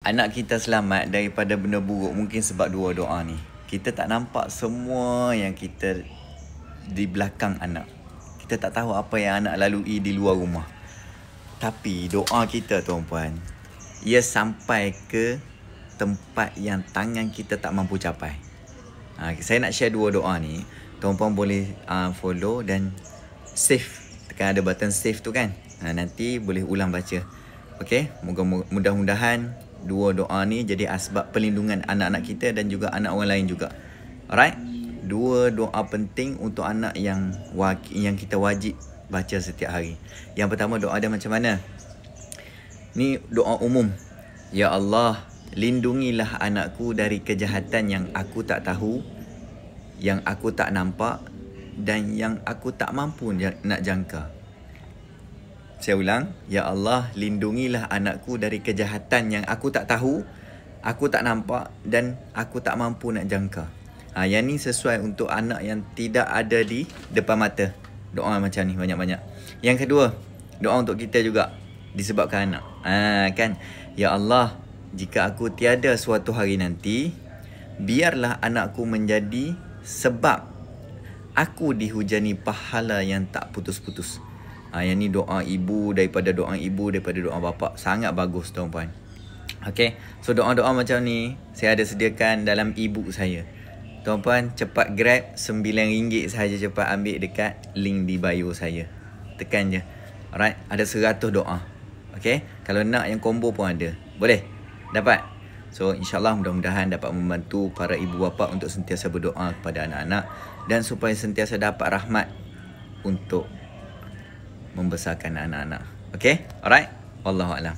anak kita selamat daripada benda buruk mungkin sebab dua doa ni. Kita tak nampak semua yang kita di belakang anak. Kita tak tahu apa yang anak lalui di luar rumah. Tapi doa kita tuan-puan, ia sampai ke tempat yang tangan kita tak mampu capai. Saya nak share dua doa ni. Tuan-puan boleh follow dan save. Tekan ada button save tu kan. Nanti boleh ulang baca. Okey, mudah-mudahan dua doa ni jadi asbab perlindungan anak-anak kita dan juga anak orang lain juga. Alright? Dua doa penting untuk anak yang kita wajib baca setiap hari. Yang pertama, doa dia macam mana? Ni doa umum. Ya Allah, lindungilah anakku dari kejahatan yang aku tak tahu, yang aku tak nampak dan yang aku tak mampu nak jangka. Saya ulang, ya Allah, lindungilah anakku dari kejahatan yang aku tak tahu, aku tak nampak dan aku tak mampu nak jangka. Yang ni sesuai untuk anak yang tidak ada di depan mata. Doa macam ni banyak-banyak. Yang kedua, doa untuk kita juga disebabkan anak. Kan? Ya Allah, jika aku tiada suatu hari nanti, biarlah anakku menjadi sebab aku dihujani pahala yang tak putus-putus. Yang ni doa ibu daripada doa bapa. Sangat bagus tuan-puan. Okay, so doa-doa macam ni saya ada sediakan dalam ebook saya. Tuan-puan cepat grab, RM9 sahaja, cepat ambil dekat link di bio saya. Tekan je. Alright, ada 100 doa. Okay, kalau nak yang combo pun ada. Boleh? Dapat? So insyaAllah mudah-mudahan dapat membantu para ibu bapa untuk sentiasa berdoa kepada anak-anak dan supaya sentiasa dapat rahmat untuk membesarkan anak-anak. Okay? Alright? Wallahualam.